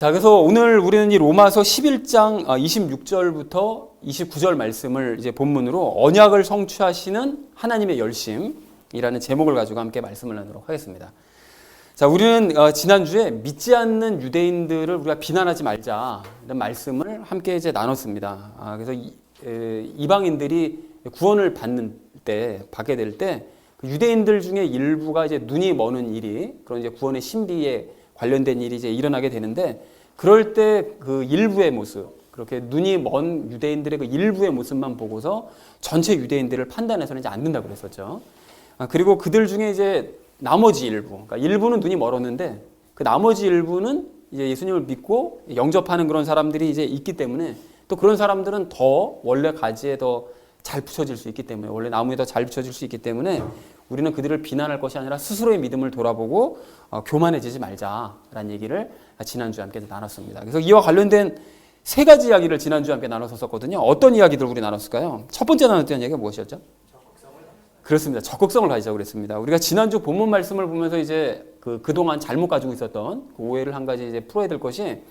자, 그래서 오늘 우리는 이 로마서 11장 26절부터 29절 말씀을 이제 본문으로 언약을 성취하시는 하나님의 열심이라는 제목을 가지고 함께 말씀을 나누도록 하겠습니다. 자, 우리는 지난주에 믿지 않는 유대인들을 우리가 비난하지 말자 이런 말씀을 함께 이제 나눴습니다. 그래서 이방인들이 구원을 받게 될 때 유대인들 중에 일부가 이제 눈이 머는 일이 그런 이제 구원의 신비에 관련된 일이 이제 일어나게 되는데, 그럴 때 그 일부의 모습, 그렇게 눈이 먼 유대인들의 그 일부의 모습만 보고서 전체 유대인들을 판단해서는 이제 안 된다고 그랬었죠. 그리고 그들 중에 이제 나머지 일부, 그러니까 일부는 눈이 멀었는데 그 나머지 일부는 이제 예수님을 믿고 영접하는 그런 사람들이 이제 있기 때문에, 또 그런 사람들은 더 원래 가지에 더 잘 붙여질 수 있기 때문에, 원래 나무에 더 잘 붙여질 수 있기 때문에 우리는 그들을 비난할 것이 아니라 스스로의 믿음을 돌아보고 교만해지지 말자라는 얘기를 지난주에 함께 나눴습니다. 그래서 이와 관련된 세 가지 이야기를 지난주에 함께 나눴었거든요. 어떤 이야기들 우리 나눴을까요? 첫 번째 나눴던 이야기가 무엇이었죠? 그렇습니다. 적극성을 가지자고 그랬습니다. 우리가 지난주 본문 말씀을 보면서 이제 그동안 잘못 가지고 있었던 그 오해를 한 가지 이제 풀어야 될 것이,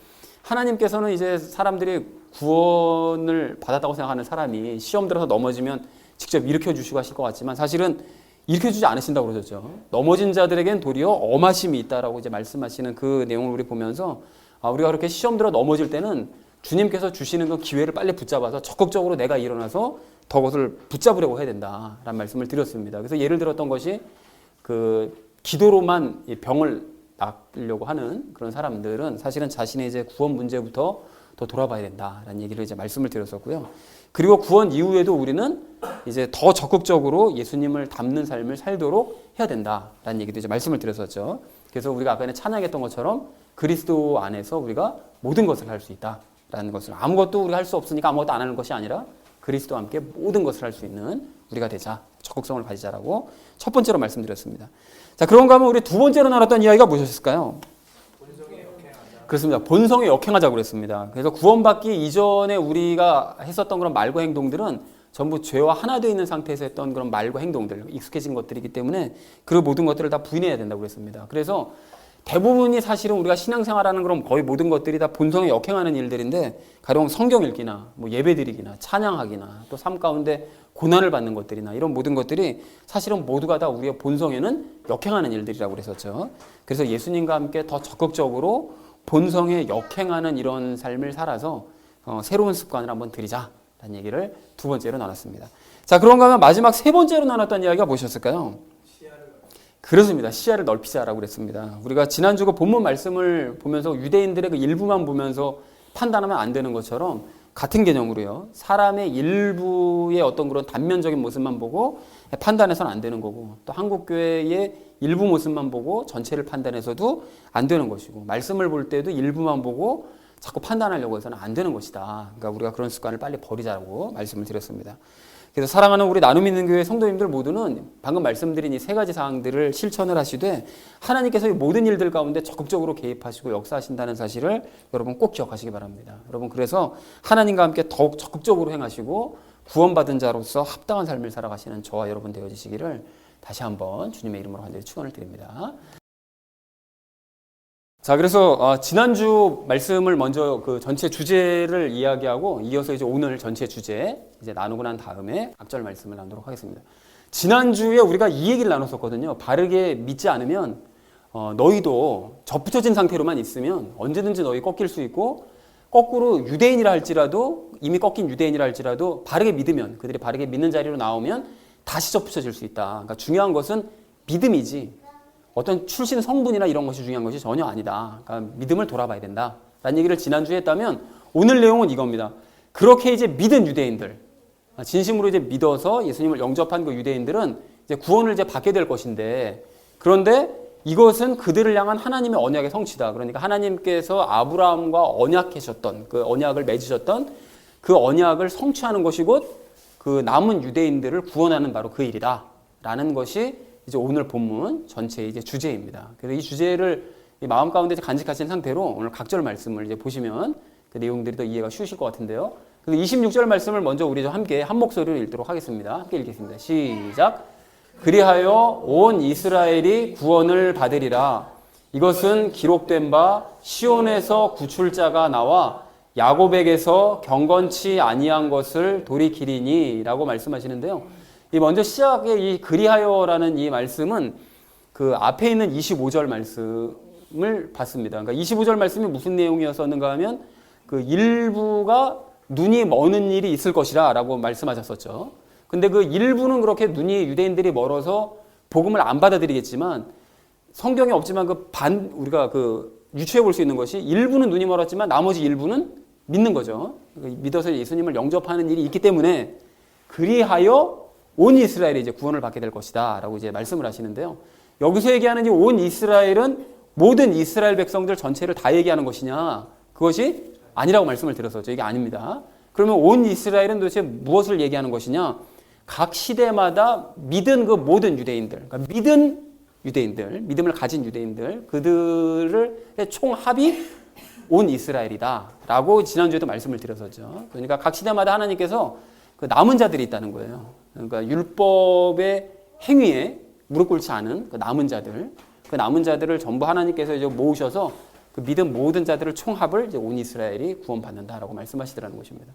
하나님께서는 이제 사람들이 구원을 받았다고 생각하는 사람이 시험 들어서 넘어지면 직접 일으켜 주시고 하실 것 같지만, 사실은 일으켜 주지 않으신다고 그러셨죠. 넘어진 자들에겐 도리어 엄하심이 있다라고 이제 말씀하시는 그 내용을 우리 보면서, 우리가 그렇게 시험 들어 넘어질 때는 주님께서 주시는 그 기회를 빨리 붙잡아서 적극적으로 내가 일어나서 더 그것을 붙잡으려고 해야 된다라는 말씀을 드렸습니다. 그래서 예를 들었던 것이 기도로만 병을 낫으려고 하는 그런 사람들은 사실은 자신의 이제 구원 문제부터 더 돌아봐야 된다라는 얘기를 이제 말씀을 드렸었고요. 그리고 구원 이후에도 우리는 이제 더 적극적으로 예수님을 닮는 삶을 살도록 해야 된다라는 얘기도 이제 말씀을 드렸었죠. 그래서 우리가 아까 찬양했던 것처럼 그리스도 안에서 우리가 모든 것을 할 수 있다라는 것을, 아무것도 우리가 할 수 없으니까 아무것도 안 하는 것이 아니라 그리스도와 함께 모든 것을 할 수 있는 우리가 되자, 적극성을 가지자라고 첫 번째로 말씀드렸습니다. 자, 그런가 하면 우리 두 번째로 나눴던 이야기가 무엇이었을까요? 그렇습니다. 본성에 역행하자고 그랬습니다. 그래서 구원받기 이전에 우리가 했었던 그런 말과 행동들은 전부 죄와 하나 되어 있는 상태에서 했던 그런 말과 행동들, 익숙해진 것들이기 때문에 그 모든 것들을 다 부인해야 된다고 그랬습니다. 그래서 대부분이 사실은 우리가 신앙생활하는 그런 거의 모든 것들이 다 본성에 역행하는 일들인데, 가령 성경 읽기나 예배 드리기나 찬양하기나 또 삶 가운데 고난을 받는 것들이나 이런 모든 것들이 사실은 모두가 다 우리의 본성에는 역행하는 일들이라고 그랬었죠. 그래서 예수님과 함께 더 적극적으로 본성에 역행하는 이런 삶을 살아서 새로운 습관을 한번 들이자라는 얘기를 두 번째로 나눴습니다. 자, 그런가 하면 마지막 세 번째로 나눴던 이야기가 무엇이었을까요? 그렇습니다. 시야를 넓히자라고 그랬습니다. 우리가 지난주 그 본문 말씀을 보면서 유대인들의 그 일부만 보면서 판단하면 안 되는 것처럼, 같은 개념으로요, 사람의 일부의 어떤 그런 단면적인 모습만 보고 판단해서는 안 되는 거고, 또 한국교회의 일부 모습만 보고 전체를 판단해서도 안 되는 것이고, 말씀을 볼 때도 일부만 보고 자꾸 판단하려고 해서는 안 되는 것이다. 그러니까 우리가 그런 습관을 빨리 버리자고 말씀을 드렸습니다. 그래서 사랑하는 우리 나눔 있는 교회 성도님들 모두는 방금 말씀드린 이 세 가지 사항들을 실천을 하시되, 하나님께서 이 모든 일들 가운데 적극적으로 개입하시고 역사하신다는 사실을 여러분 꼭 기억하시기 바랍니다. 여러분, 그래서 하나님과 함께 더욱 적극적으로 행하시고 구원받은 자로서 합당한 삶을 살아가시는 저와 여러분 되어지시기를 다시 한번 주님의 이름으로 간절히 축원을 드립니다. 자, 그래서 지난주 말씀을 먼저 그 전체 주제를 이야기하고 이어서 이제 오늘 전체 주제 이제 나누고 난 다음에 앞절 말씀을 나누도록 하겠습니다. 지난주에 우리가 이 얘기를 나눴었거든요. 바르게 믿지 않으면 너희도 접붙여진 상태로만 있으면 언제든지 너희 꺾일 수 있고, 거꾸로 유대인이라 할지라도, 이미 꺾인 유대인이라 할지라도 바르게 믿으면, 그들이 바르게 믿는 자리로 나오면 다시 접붙여질 수 있다. 그러니까 중요한 것은 믿음이지 어떤 출신 성분이나 이런 것이 중요한 것이 전혀 아니다. 그러니까 믿음을 돌아봐야 된다 라는 얘기를 지난주에 했다면, 오늘 내용은 이겁니다. 그렇게 이제 믿은 유대인들, 진심으로 이제 믿어서 예수님을 영접한 그 유대인들은 이제 구원을 이제 받게 될 것인데, 그런데 이것은 그들을 향한 하나님의 언약의 성취다. 그러니까 하나님께서 아브라함과 언약하셨던, 그 언약을 맺으셨던 그 언약을 성취하는 것이 곧 그 남은 유대인들을 구원하는 바로 그 일이다 라는 것이 이제 오늘 본문 전체의 이제 주제입니다. 그래서 이 주제를 이 마음 가운데 간직하신 상태로 오늘 각절 말씀을 이제 보시면 그 내용들이 더 이해가 쉬우실 것 같은데요. 그래서 26절 말씀을 먼저 우리 좀 함께 한 목소리로 읽도록 하겠습니다. 함께 읽겠습니다. 시작. 그리하여 온 이스라엘이 구원을 받으리라. 이것은 기록된 바 시온에서 구출자가 나와 야곱에게서 경건치 아니한 것을 돌이키리니 라고 말씀하시는데요. 이 먼저 시작에 이 그리하여라는 이 말씀은 그 앞에 있는 25절 말씀을 봤습니다. 그러니까 25절 말씀이 무슨 내용이었었는가 하면 그 일부가 눈이 머는 일이 있을 것이라 라고 말씀하셨었죠. 근데 그 일부는 그렇게 눈이 유대인들이 멀어서 복음을 안 받아들이겠지만 성경에 없지만 우리가 유추해 볼 수 있는 것이 일부는 눈이 멀었지만 나머지 일부는 믿는 거죠. 믿어서 예수님을 영접하는 일이 있기 때문에 그리하여 온 이스라엘이 이제 구원을 받게 될 것이다 라고 이제 말씀을 하시는데요. 여기서 얘기하는 이 온 이스라엘은 모든 이스라엘 백성들 전체를 다 얘기하는 것이냐? 그것이 아니라고 말씀을 드렸었죠. 이게 아닙니다. 그러면 온 이스라엘은 도대체 무엇을 얘기하는 것이냐? 각 시대마다 믿은 그 모든 유대인들, 그러니까 믿은 유대인들, 믿음을 가진 유대인들, 그들의 총합이 온 이스라엘이다 라고 지난주에도 말씀을 드렸었죠. 그러니까 각 시대마다 하나님께서 그 남은 자들이 있다는 거예요. 그러니까 율법의 행위에 무릎 꿇지 않은 그 남은 자들을 전부 하나님께서 이제 모으셔서 그 믿은 모든 자들을 총합을 이제 온 이스라엘이 구원받는다라고 말씀하시더라는 것입니다.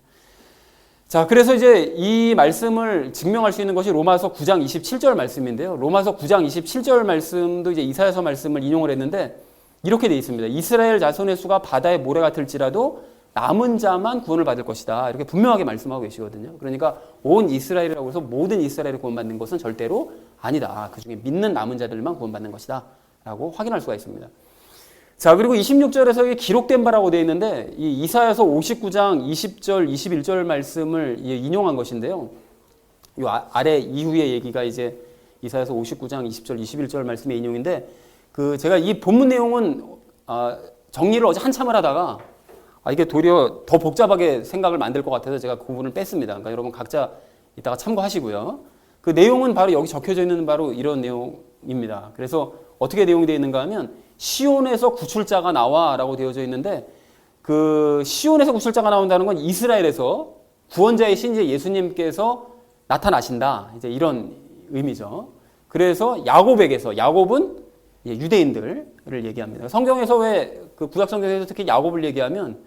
자, 그래서 이제 이 말씀을 증명할 수 있는 것이 로마서 9장 27절 말씀인데요. 로마서 9장 27절 말씀도 이제 이사야서 말씀을 인용을 했는데 이렇게 되어 있습니다. 이스라엘 자손의 수가 바다의 모래 같을지라도 남은 자만 구원을 받을 것이다. 이렇게 분명하게 말씀하고 계시거든요. 그러니까 온 이스라엘이라고 해서 모든 이스라엘이 구원받는 것은 절대로 아니다. 그 중에 믿는 남은 자들만 구원받는 것이다. 라고 확인할 수가 있습니다. 자, 그리고 26절에서 기록된 바라고 되어 있는데 이 이사야서 59장 20절, 21절 말씀을 인용한 것인데요. 이 아래 이후의 얘기가 이제 이사야서 59장 20절, 21절 말씀의 인용인데 제가 이 본문 내용은 정리를 어제 한참을 하다가 이게 도리어 더 복잡하게 생각을 만들 것 같아서 제가 그 부분을 뺐습니다. 그러니까 여러분 각자 이따가 참고하시고요. 그 내용은 바로 여기 적혀져 있는 바로 이런 내용입니다. 그래서 어떻게 내용이 되어 있는가 하면 시온에서 구출자가 나와라고 되어져 있는데 그 시온에서 구출자가 나온다는 건 이스라엘에서 구원자의 신재 예수님께서 나타나신다. 이제 이런 의미죠. 그래서 야곱은 유대인들을 얘기합니다. 성경에서 왜 그 구약 성경에서 특히 야곱을 얘기하면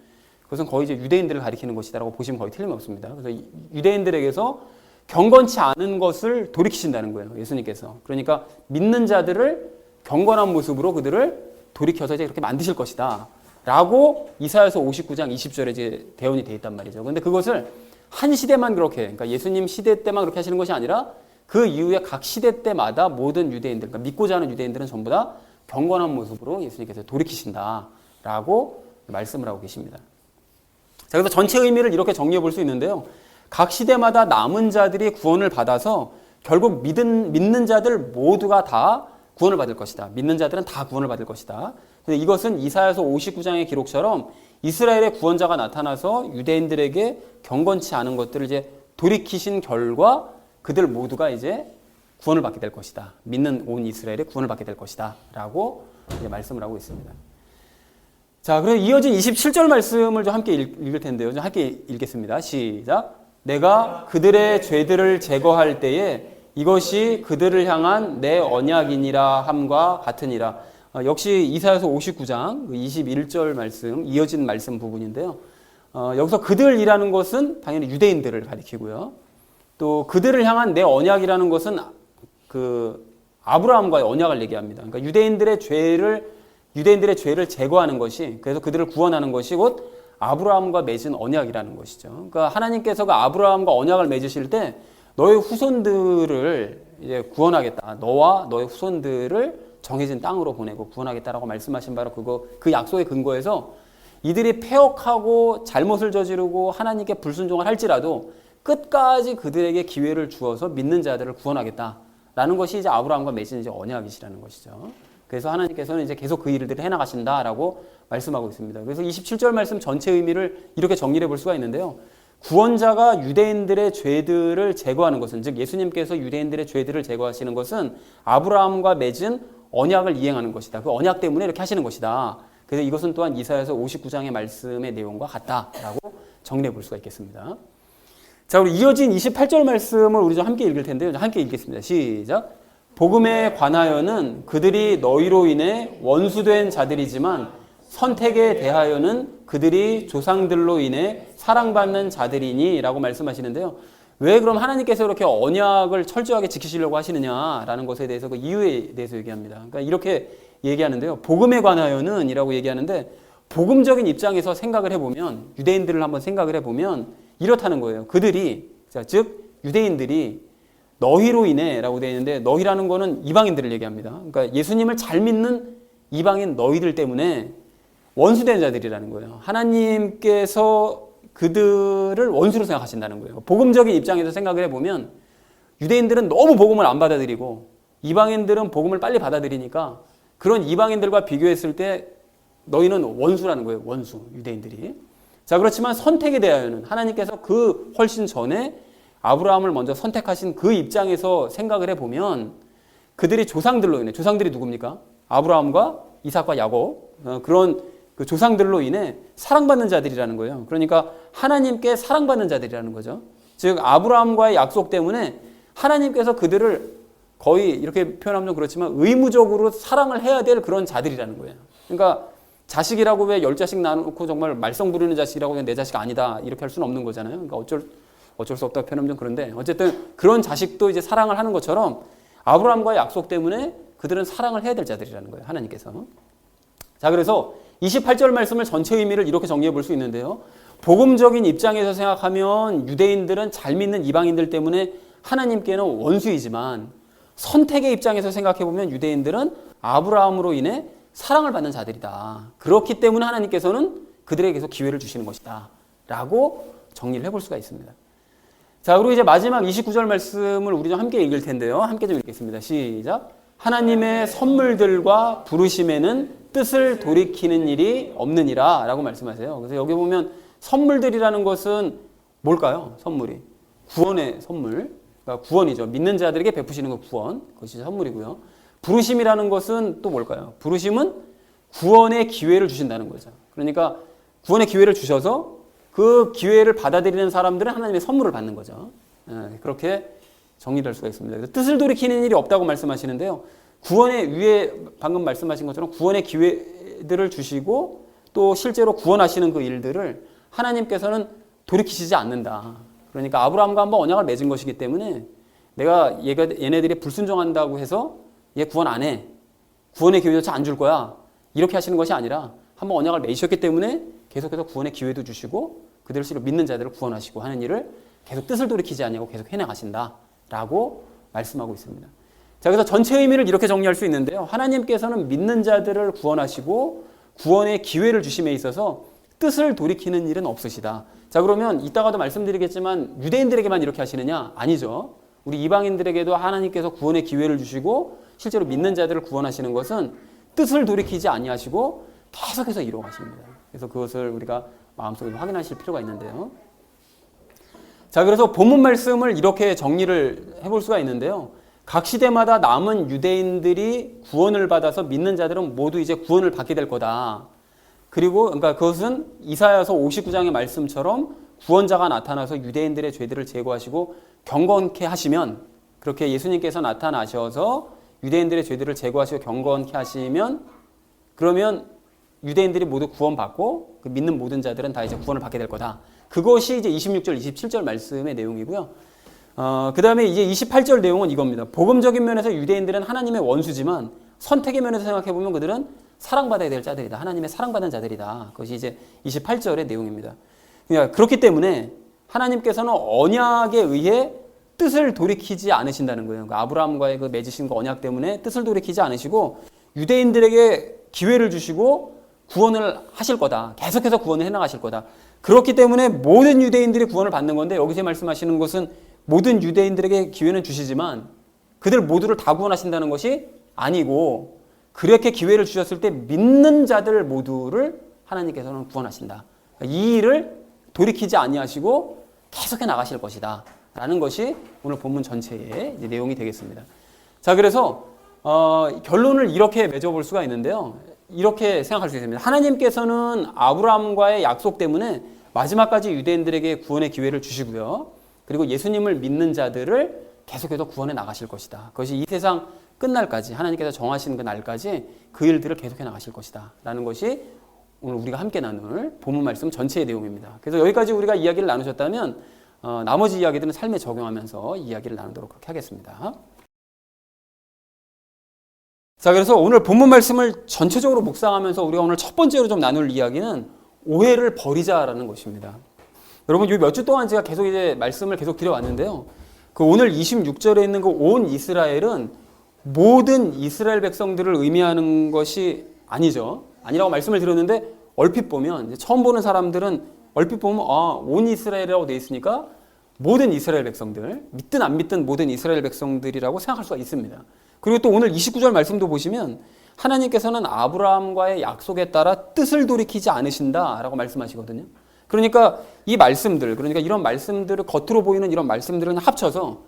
그것은 거의 이제 유대인들을 가리키는 것이다라고 보시면 거의 틀림없습니다. 그래서 유대인들에게서 경건치 않은 것을 돌이키신다는 거예요. 예수님께서. 그러니까 믿는 자들을 경건한 모습으로 그들을 돌이켜서 이제 그렇게 만드실 것이다. 라고 이사야서 59장 20절에 이제 대언이 되어 있단 말이죠. 근데 그것을 한 시대만 그러니까 예수님 시대 때만 그렇게 하시는 것이 아니라 그 이후에 각 시대 때마다 모든 유대인들, 그러니까 믿고자 하는 유대인들은 전부 다 경건한 모습으로 예수님께서 돌이키신다라고 말씀을 하고 계십니다. 자, 그래서 전체 의미를 이렇게 정리해 볼 수 있는데요. 각 시대마다 남은 자들이 구원을 받아서 결국 믿는 자들 모두가 다 구원을 받을 것이다. 믿는 자들은 다 구원을 받을 것이다. 근데 이것은 이사야서 59장의 기록처럼 이스라엘의 구원자가 나타나서 유대인들에게 경건치 않은 것들을 이제 돌이키신 결과 그들 모두가 이제 구원을 받게 될 것이다. 믿는 온 이스라엘의 구원을 받게 될 것이다. 라고 이제 말씀을 하고 있습니다. 자, 그럼 이어진 27절 말씀을 좀 함께 읽을 텐데요. 좀 함께 읽겠습니다. 시작. 내가 그들의 죄들을 제거할 때에 이것이 그들을 향한 내 언약이니라 함과 같으니라. 역시 이사야서 59장 21절 말씀, 이어진 말씀 부분인데요. 여기서 그들이라는 것은 당연히 유대인들을 가리키고요. 또 그들을 향한 내 언약이라는 것은 그 아브라함과의 언약을 얘기합니다. 그러니까 유대인들의 죄를 제거하는 것이, 그래서 그들을 구원하는 것이 곧 아브라함과 맺은 언약이라는 것이죠. 그러니까 하나님께서 그 아브라함과 언약을 맺으실 때 너의 후손들을 이제 구원하겠다. 너와 너의 후손들을 정해진 땅으로 보내고 구원하겠다라고 말씀하신 바로 그 약속의 근거에서 이들이 패역하고 잘못을 저지르고 하나님께 불순종을 할지라도 끝까지 그들에게 기회를 주어서 믿는 자들을 구원하겠다라는 것이 이제 아브라함과 맺은 이제 언약이시라는 것이죠. 그래서 하나님께서는 이제 계속 그 일들을 해나가신다라고 말씀하고 있습니다. 그래서 27절 말씀 전체 의미를 이렇게 정리해 볼 수가 있는데요. 구원자가 유대인들의 죄들을 제거하는 것은, 즉 예수님께서 유대인들의 죄들을 제거하시는 것은 아브라함과 맺은 언약을 이행하는 것이다. 그 언약 때문에 이렇게 하시는 것이다. 그래서 이것은 또한 이사야서 59장의 말씀의 내용과 같다라고 정리해 볼 수가 있겠습니다. 자, 우리 이어진 28절 말씀을 우리 좀 함께 읽을 텐데요. 함께 읽겠습니다. 시작. 복음에 관하여는 그들이 너희로 인해 원수된 자들이지만 선택에 대하여는 그들이 조상들로 인해 사랑받는 자들이니 라고 말씀하시는데요. 왜 그럼 하나님께서 이렇게 언약을 철저하게 지키시려고 하시느냐라는 것에 대해서 그 이유에 대해서 얘기합니다. 그러니까 이렇게 얘기하는데요. 복음에 관하여는 이라고 얘기하는데 복음적인 입장에서 생각을 해보면 유대인들을 한번 생각을 해보면 이렇다는 거예요. 그들이 즉 유대인들이 너희로 인해 라고 되어 있는데 너희라는 거는 이방인들을 얘기합니다. 그러니까 예수님을 잘 믿는 이방인 너희들 때문에 원수된 자들이라는 거예요. 하나님께서 그들을 원수로 생각하신다는 거예요. 복음적인 입장에서 생각을 해보면 유대인들은 너무 복음을 안 받아들이고 이방인들은 복음을 빨리 받아들이니까 그런 이방인들과 비교했을 때 너희는 원수라는 거예요. 원수, 유대인들이. 자, 그렇지만 선택에 대하여는 하나님께서 그 훨씬 전에 아브라함을 먼저 선택하신 그 입장에서 생각을 해보면 그들이 조상들로 인해, 조상들이 누굽니까? 아브라함과 이삭과 야곱, 그런 그 조상들로 인해 사랑받는 자들이라는 거예요. 그러니까 하나님께 사랑받는 자들이라는 거죠. 즉 아브라함과의 약속 때문에 하나님께서 그들을 거의 이렇게 표현하면 좀 그렇지만 의무적으로 사랑을 해야 될 그런 자들이라는 거예요. 그러니까 자식이라고 왜 10자식 낳고 정말 말썽 부리는 자식이라고 그냥 내 자식 아니다 이렇게 할 수는 없는 거잖아요. 그러니까 어쩔 수 없다고 표현하면 좀 그런데 어쨌든 그런 자식도 이제 사랑을 하는 것처럼 아브라함과의 약속 때문에 그들은 사랑을 해야 될 자들이라는 거예요. 하나님께서. 자, 그래서 28절 말씀을 전체 의미를 이렇게 정리해 볼 수 있는데요. 복음적인 입장에서 생각하면 유대인들은 잘 믿는 이방인들 때문에 하나님께는 원수이지만 선택의 입장에서 생각해 보면 유대인들은 아브라함으로 인해 사랑을 받는 자들이다. 그렇기 때문에 하나님께서는 그들에게 계속 기회를 주시는 것이다. 라고 정리를 해볼 수가 있습니다. 자, 그리고 이제 마지막 29절 말씀을 우리 좀 함께 읽을 텐데요. 함께 좀 읽겠습니다. 시작. 하나님의 선물들과 부르심에는 뜻을 돌이키는 일이 없느니라 라고 말씀하세요. 그래서 여기 보면 선물들이라는 것은 뭘까요? 선물이. 구원의 선물. 그러니까 구원이죠. 믿는 자들에게 베푸시는 것 구원. 그것이 선물이고요. 부르심이라는 것은 또 뭘까요? 부르심은 구원의 기회를 주신다는 거죠. 그러니까 구원의 기회를 주셔서 그 기회를 받아들이는 사람들은 하나님의 선물을 받는 거죠. 그렇게 정리를 할 수가 있습니다. 그래서 뜻을 돌이키는 일이 없다고 말씀하시는데요. 구원의 위에 방금 말씀하신 것처럼 구원의 기회들을 주시고 또 실제로 구원하시는 그 일들을 하나님께서는 돌이키시지 않는다. 그러니까 아브라함과 한번 언약을 맺은 것이기 때문에 내가 얘네들이 불순종한다고 해서 얘 구원 안 해. 구원의 기회조차 안 줄 거야. 이렇게 하시는 것이 아니라 한번 언약을 맺으셨기 때문에 계속해서 구원의 기회도 주시고 그들을 믿는 자들을 구원하시고 하는 일을 계속 뜻을 돌이키지 않냐고 계속 해나가신다라고 말씀하고 있습니다. 자, 그래서 전체 의미를 이렇게 정리할 수 있는데요. 하나님께서는 믿는 자들을 구원하시고 구원의 기회를 주심에 있어서 뜻을 돌이키는 일은 없으시다. 자, 그러면 이따가도 말씀드리겠지만 유대인들에게만 이렇게 하시느냐? 아니죠. 우리 이방인들에게도 하나님께서 구원의 기회를 주시고 실제로 믿는 자들을 구원하시는 것은 뜻을 돌이키지 아니하시고 계속해서 이루어가십니다. 그래서 그것을 우리가 마음속에 확인하실 필요가 있는데요. 자, 그래서 본문 말씀을 이렇게 정리를 해볼 수가 있는데요. 각 시대마다 남은 유대인들이 구원을 받아서 믿는 자들은 모두 이제 구원을 받게 될 거다. 그리고 그러니까 그것은 이사야서 59장의 말씀처럼 구원자가 나타나서 유대인들의 죄들을 제거하시고 경건케 하시면 그렇게 예수님께서 나타나셔서 유대인들의 죄들을 제거하시고 경건케 하시면 그러면 유대인들이 모두 구원받고 그 믿는 모든 자들은 다 이제 구원을 받게 될 거다. 그것이 이제 26절, 27절 말씀의 내용이고요. 그 다음에 이제 28절 내용은 이겁니다. 복음적인 면에서 유대인들은 하나님의 원수지만 선택의 면에서 생각해보면 그들은 사랑받아야 될 자들이다. 하나님의 사랑받는 자들이다. 그것이 이제 28절의 내용입니다. 그러니까 그렇기 때문에 하나님께서는 언약에 의해 뜻을 돌이키지 않으신다는 거예요. 그러니까 아브라함과의 그 맺으신 그 언약 때문에 뜻을 돌이키지 않으시고 유대인들에게 기회를 주시고 구원을 하실 거다. 계속해서 구원을 해나가실 거다. 그렇기 때문에 모든 유대인들이 구원을 받는 건데 여기서 말씀하시는 것은 모든 유대인들에게 기회는 주시지만 그들 모두를 다 구원하신다는 것이 아니고 그렇게 기회를 주셨을 때 믿는 자들 모두를 하나님께서는 구원하신다. 이 일을 돌이키지 아니하시고 계속해 나가실 것이다. 라는 것이 오늘 본문 전체의 내용이 되겠습니다. 자, 그래서 결론을 이렇게 맺어볼 수가 있는데요. 이렇게 생각할 수 있습니다. 하나님께서는 아브라함과의 약속 때문에 마지막까지 유대인들에게 구원의 기회를 주시고요. 그리고 예수님을 믿는 자들을 계속해서 구원해 나가실 것이다. 그것이 이 세상 끝날까지 하나님께서 정하신 그 날까지 그 일들을 계속해 나가실 것이다 라는 것이 오늘 우리가 함께 나눌 본문 말씀 전체의 내용입니다. 그래서 여기까지 우리가 이야기를 나누셨다면 나머지 이야기들은 삶에 적용하면서 이야기를 나누도록 그렇게 하겠습니다. 자, 그래서 오늘 본문 말씀을 전체적으로 묵상하면서 우리가 오늘 첫 번째로 좀 나눌 이야기는 오해를 버리자라는 것입니다. 여러분, 이 몇 주 동안 제가 계속 이제 말씀을 계속 드려왔는데요. 그 오늘 26절에 있는 그 온 이스라엘은 모든 이스라엘 백성들을 의미하는 것이 아니죠. 아니라고 말씀을 드렸는데 얼핏 보면 이제 처음 보는 사람들은 얼핏 보면 온 이스라엘이라고 돼 있으니까 모든 이스라엘 백성들, 믿든 안 믿든 모든 이스라엘 백성들이라고 생각할 수가 있습니다. 그리고 또 오늘 29절 말씀도 보시면 하나님께서는 아브라함과의 약속에 따라 뜻을 돌이키지 않으신다라고 말씀하시거든요. 그러니까 이 말씀들, 그러니까 이런 말씀들을 겉으로 보이는 이런 말씀들은 합쳐서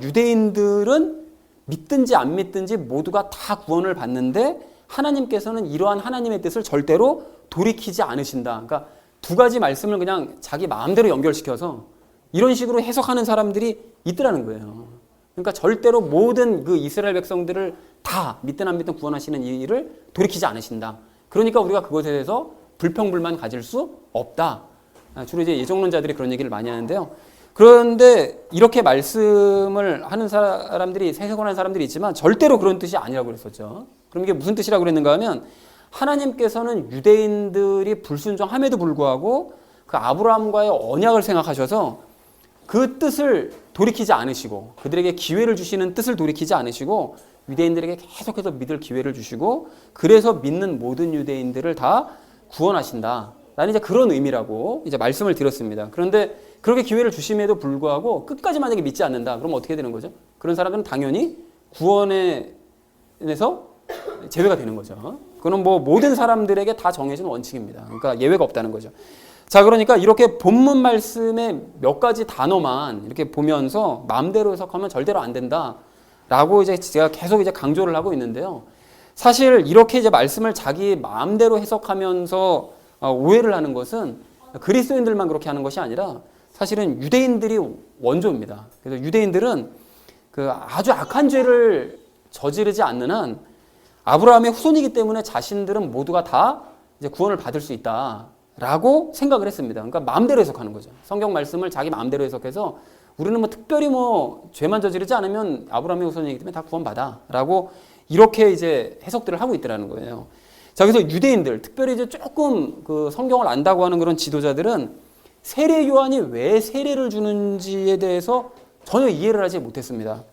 유대인들은 믿든지 안 믿든지 모두가 다 구원을 받는데 하나님께서는 이러한 하나님의 뜻을 절대로 돌이키지 않으신다. 그러니까 두 가지 말씀을 그냥 자기 마음대로 연결시켜서 이런 식으로 해석하는 사람들이 있더라는 거예요. 그러니까 절대로 모든 그 이스라엘 백성들을 다 믿든 안 믿든 구원하시는 이 일을 돌이키지 않으신다. 그러니까 우리가 그것에 대해서 불평불만 가질 수 없다. 주로 이제 예정론자들이 그런 얘기를 많이 하는데요. 그런데 이렇게 말씀을 하는 사람들이, 해석을 하는 사람들이 있지만 절대로 그런 뜻이 아니라고 그랬었죠. 그럼 이게 무슨 뜻이라고 그랬는가 하면 하나님께서는 유대인들이 불순종함에도 불구하고 그 아브라함과의 언약을 생각하셔서 그 뜻을 돌이키지 않으시고 그들에게 기회를 주시는 뜻을 돌이키지 않으시고 유대인들에게 계속해서 믿을 기회를 주시고 그래서 믿는 모든 유대인들을 다 구원하신다. 라는 이제 그런 의미라고 이제 말씀을 드렸습니다. 그런데 그렇게 기회를 주심에도 불구하고 끝까지 만약에 믿지 않는다. 그러면 어떻게 되는 거죠? 그런 사람들은 당연히 구원에서 제외가 되는 거죠. 그건 뭐 모든 사람들에게 다 정해진 원칙입니다. 그러니까 예외가 없다는 거죠. 자, 그러니까 이렇게 본문 말씀의 몇 가지 단어만 이렇게 보면서 마음대로 해석하면 절대로 안 된다라고 이제 제가 계속 이제 강조를 하고 있는데요. 사실 이렇게 이제 말씀을 자기 마음대로 해석하면서 오해를 하는 것은 그리스도인들만 그렇게 하는 것이 아니라 사실은 유대인들이 원조입니다. 그래서 유대인들은 그 아주 악한 죄를 저지르지 않는 한 아브라함의 후손이기 때문에 자신들은 모두가 다 이제 구원을 받을 수 있다라고 생각을 했습니다. 그러니까 마음대로 해석하는 거죠. 성경 말씀을 자기 마음대로 해석해서 우리는 뭐 특별히 뭐 죄만 저지르지 않으면 아브라함의 후손이기 때문에 다 구원받아라고 이렇게 이제 해석들을 하고 있더라는 거예요. 자, 그래서 유대인들, 특별히 이제 조금 그 성경을 안다고 하는 그런 지도자들은 세례 요한이 왜 세례를 주는지에 대해서 전혀 이해를 하지 못했습니다.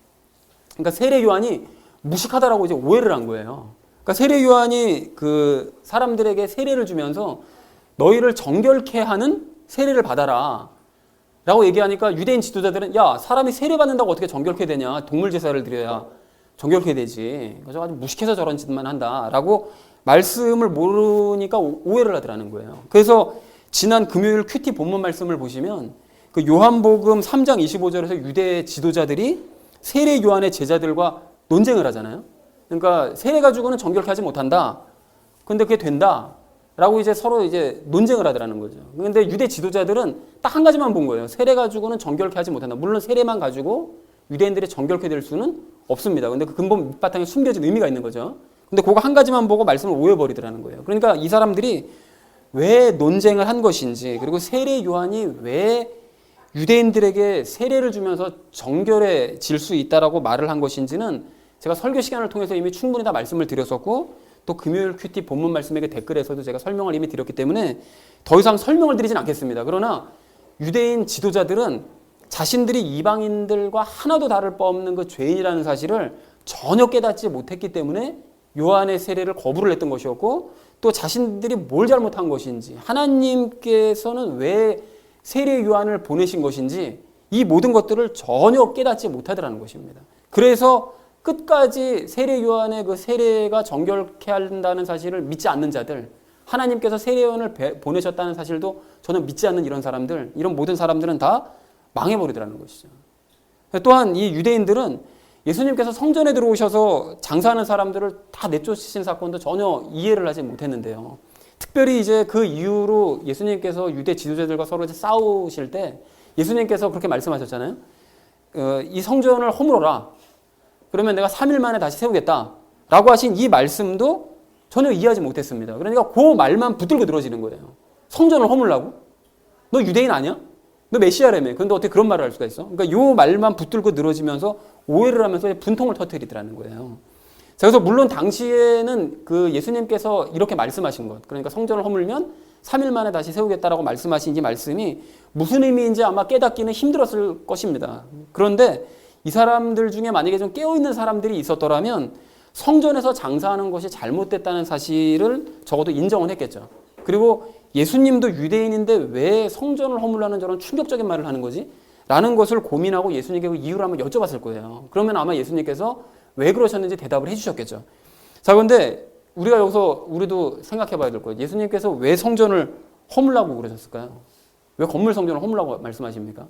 그러니까 세례 요한이 무식하다라고 이제 오해를 한 거예요. 그러니까 세례 요한이 그 사람들에게 세례를 주면서 너희를 정결케 하는 세례를 받아라 라고 얘기하니까 유대인 지도자들은 야, 사람이 세례 받는다고 어떻게 정결케 되냐? 동물 제사를 드려야 정결케 되지. 그래서 아주 무식해서 저런 짓만 한다라고 말씀을 모르니까 오해를 하더라는 거예요. 그래서 지난 금요일 큐티 본문 말씀을 보시면 그 요한복음 3장 25절에서 유대 지도자들이 세례 요한의 제자들과 논쟁을 하잖아요. 그러니까 세례 가지고는 정결케 하지 못한다. 근데 그게 된다. 라고 이제 서로 이제 논쟁을 하더라는 거죠. 근데 유대 지도자들은 딱 한 가지만 본 거예요. 세례 가지고는 정결케 하지 못한다. 물론 세례만 가지고 유대인들이 정결케 될 수는 없습니다. 근데 그 근본 밑바탕에 숨겨진 의미가 있는 거죠. 근데 그거 한 가지만 보고 말씀을 오해버리더라는 거예요. 그러니까 이 사람들이 왜 논쟁을 한 것인지, 그리고 세례 요한이 왜 유대인들에게 세례를 주면서 정결해질 수 있다라고 말을 한 것인지는 제가 설교 시간을 통해서 이미 충분히 다 말씀을 드렸었고, 또 금요일 큐티 본문 말씀의 댓글에서도 제가 설명을 이미 드렸기 때문에 더 이상 설명을 드리진 않겠습니다. 그러나 유대인 지도자들은 자신들이 이방인들과 하나도 다를 바 없는 그 죄인이라는 사실을 전혀 깨닫지 못했기 때문에 요한의 세례를 거부를 했던 것이었고, 또 자신들이 뭘 잘못한 것인지, 하나님께서는 왜 세례 요한을 보내신 것인지 이 모든 것들을 전혀 깨닫지 못하더라는 것입니다. 그래서 끝까지 세례 요한의 그 세례가 정결케 한다는 사실을 믿지 않는 자들, 하나님께서 세례 요한을 보내셨다는 사실도 저는 믿지 않는 이런 사람들, 이런 모든 사람들은 다 망해버리더라는 것이죠. 또한 이 유대인들은 예수님께서 성전에 들어오셔서 장사하는 사람들을 다 내쫓으신 사건도 전혀 이해를 하지 못했는데요. 특별히 이제 그 이후로 예수님께서 유대 지도자들과 서로 이제 싸우실 때 예수님께서 그렇게 말씀하셨잖아요. 이 성전을 허물어라. 그러면 내가 3일 만에 다시 세우겠다 라고 하신 이 말씀도 전혀 이해하지 못했습니다. 그러니까 그 말만 붙들고 늘어지는 거예요. 성전을 허물라고? 너 유대인 아니야? 너 메시아라며. 근데 어떻게 그런 말을 할 수가 있어? 그러니까 이 말만 붙들고 늘어지면서 오해를 하면서 분통을 터뜨리더라는 거예요. 자, 그래서 물론 당시에는 그 예수님께서 이렇게 말씀하신 것, 그러니까 성전을 허물면 3일 만에 다시 세우겠다라고 말씀하신 이 말씀이 무슨 의미인지 아마 깨닫기는 힘들었을 것입니다. 그런데 이 사람들 중에 만약에 좀 깨어있는 사람들이 있었더라면 성전에서 장사하는 것이 잘못됐다는 사실을 적어도 인정은 했겠죠. 그리고 예수님도 유대인인데 왜 성전을 허물라는 저런 충격적인 말을 하는 거지? 라는 것을 고민하고 예수님께 그 이유를 한번 여쭤봤을 거예요. 그러면 아마 예수님께서 왜 그러셨는지 대답을 해주셨겠죠. 자, 그런데 우리가 여기서 우리도 생각해 봐야 될 거예요. 예수님께서 왜 성전을 허물라고 그러셨을까요? 왜 건물 성전을 허물라고 말씀하십니까?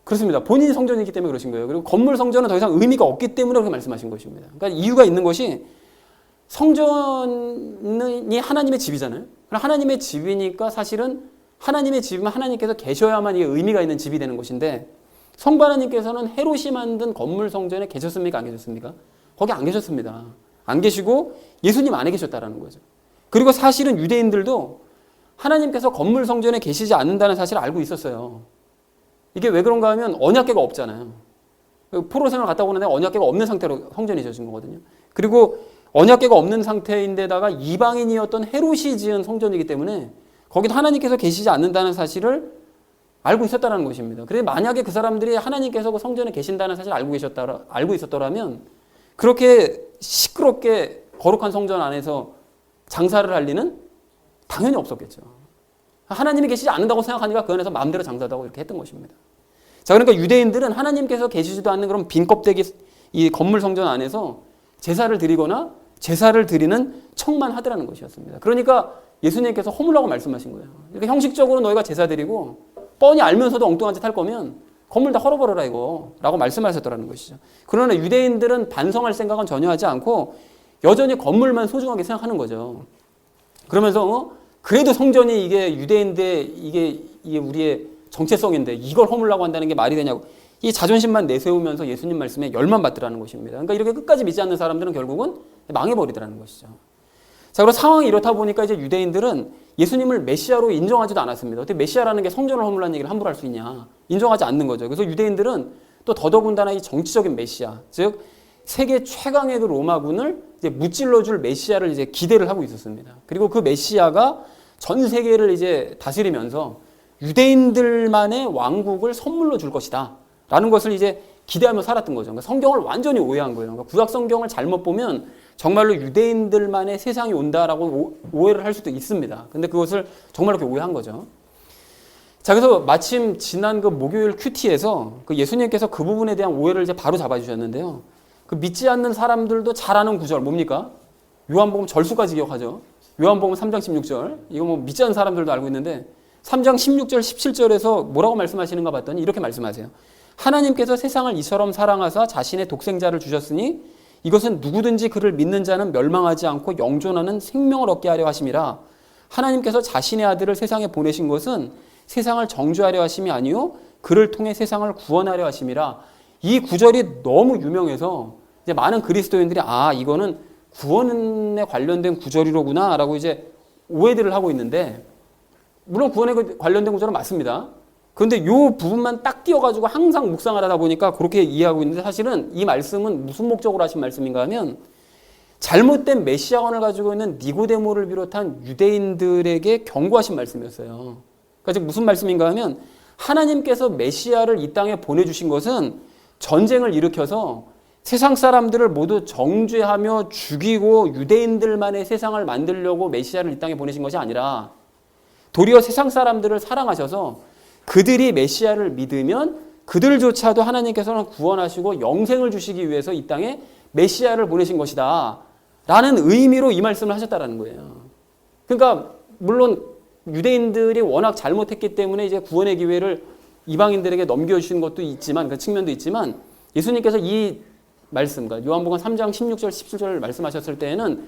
그렇습니다. 본인이 성전이기 때문에 그러신 거예요. 그리고 건물 성전은 더 이상 의미가 없기 때문에 그렇게 말씀하신 것입니다. 그러니까 이유가 있는 것이 성전이 하나님의 집이잖아요. 하나님의 집이니까 사실은 하나님의 집이면 하나님께서 계셔야만 이게 의미가 있는 집이 되는 것인데 성부 하나님께서는 헤롯이 만든 건물 성전에 계셨습니까? 안 계셨습니까? 거기 안 계셨습니다. 안 계시고 예수님 안에 계셨다라는 거죠. 그리고 사실은 유대인들도 하나님께서 건물 성전에 계시지 않는다는 사실을 알고 있었어요. 이게 왜 그런가 하면 언약궤가 없잖아요. 포로생을 갔다 오는데 언약궤가 없는 상태로 성전이 지어진 거거든요. 그리고 언약궤가 없는 상태인데다가 이방인이었던 헤롯이 지은 성전이기 때문에 거기도 하나님께서 계시지 않는다는 사실을 알고 있었다는 것입니다. 그런데 만약에 그 사람들이 하나님께서 그 성전에 계신다는 사실을 알고 있었더라면 그렇게 시끄럽게 거룩한 성전 안에서 장사를 할 리는 당연히 없었겠죠. 하나님이 계시지 않는다고 생각하니까 그 안에서 마음대로 장사도 하고 이렇게 했던 것입니다. 자, 그러니까 유대인들은 하나님께서 계시지도 않는 그런 빈 껍데기 이 건물 성전 안에서 제사를 드리거나 제사를 드리는 척만 하더라는 것이었습니다. 그러니까 예수님께서 허물라고 말씀하신 거예요. 그러니까 형식적으로 너희가 제사 드리고 뻔히 알면서도 엉뚱한 짓 할 거면 건물 다 헐어버려라 이거 라고 말씀하셨더라는 것이죠. 그러나 유대인들은 반성할 생각은 전혀 하지 않고 여전히 건물만 소중하게 생각하는 거죠. 그러면서 그래도 성전이 이게 유대인데 이게 우리의 정체성인데 이걸 허물라고 한다는 게 말이 되냐고 이 자존심만 내세우면서 예수님 말씀에 열만받더라는 것입니다. 그러니까 이렇게 끝까지 믿지 않는 사람들은 결국은 망해버리더라는 것이죠. 자, 그리고 상황이 이렇다 보니까 이제 유대인들은 예수님을 메시아로 인정하지도 않았습니다. 어떻게 메시아라는 게 성전을 허물라는 얘기를 함부로 할 수 있냐? 인정하지 않는 거죠. 그래서 유대인들은 또 더더군다나 이 정치적인 메시아, 즉 세계 최강의 그 로마군을 이제 무찔러줄 메시아를 이제 기대를 하고 있었습니다. 그리고 그 메시아가 전 세계를 이제 다스리면서 유대인들만의 왕국을 선물로 줄 것이다. 라는 것을 이제 기대하며 살았던 거죠. 그러니까 성경을 완전히 오해한 거예요. 그러니까 구약 성경을 잘못 보면 정말로 유대인들만의 세상이 온다라고 오해를 할 수도 있습니다. 근데 그것을 정말 그렇게 오해한 거죠. 자, 그래서 마침 지난 그 목요일 큐티에서 그 예수님께서 그 부분에 대한 오해를 이제 바로 잡아주셨는데요. 그 믿지 않는 사람들도 잘 아는 구절 뭡니까? 요한복음 절수까지 기억하죠. 요한복음 3장 16절. 이거 뭐 믿지 않는 사람들도 알고 있는데 3장 16절 17절에서 뭐라고 말씀하시는가 봤더니 이렇게 말씀하세요. 하나님께서 세상을 이처럼 사랑하사 자신의 독생자를 주셨으니 이것은 누구든지 그를 믿는 자는 멸망하지 않고 영존하는 생명을 얻게 하려 하심이라. 하나님께서 자신의 아들을 세상에 보내신 것은 세상을 정죄하려 하심이 아니요 그를 통해 세상을 구원하려 하심이라. 이 구절이 너무 유명해서 이제 많은 그리스도인들이 이거는 구원에 관련된 구절이로구나 라고 이제 오해들을 하고 있는데, 물론 구원에 관련된 구절은 맞습니다. 그런데 이 부분만 딱 띄워가지고 항상 묵상을 하다 보니까 그렇게 이해하고 있는데, 사실은 이 말씀은 무슨 목적으로 하신 말씀인가 하면 잘못된 메시아관을 가지고 있는 니고데모를 비롯한 유대인들에게 경고하신 말씀이었어요. 그러니까 즉 무슨 말씀인가 하면 하나님께서 메시아를 이 땅에 보내주신 것은 전쟁을 일으켜서 세상 사람들을 모두 정죄하며 죽이고 유대인들만의 세상을 만들려고 메시아를 이 땅에 보내신 것이 아니라 도리어 세상 사람들을 사랑하셔서 그들이 메시아를 믿으면 그들조차도 하나님께서는 구원하시고 영생을 주시기 위해서 이 땅에 메시아를 보내신 것이다 라는 의미로 이 말씀을 하셨다라는 거예요. 그러니까 물론 유대인들이 워낙 잘못했기 때문에 이제 구원의 기회를 이방인들에게 넘겨주신 것도 있지만, 그 측면도 있지만, 예수님께서 이 말씀, 그러니까 요한복음 3장 16절 17절을 말씀하셨을 때에는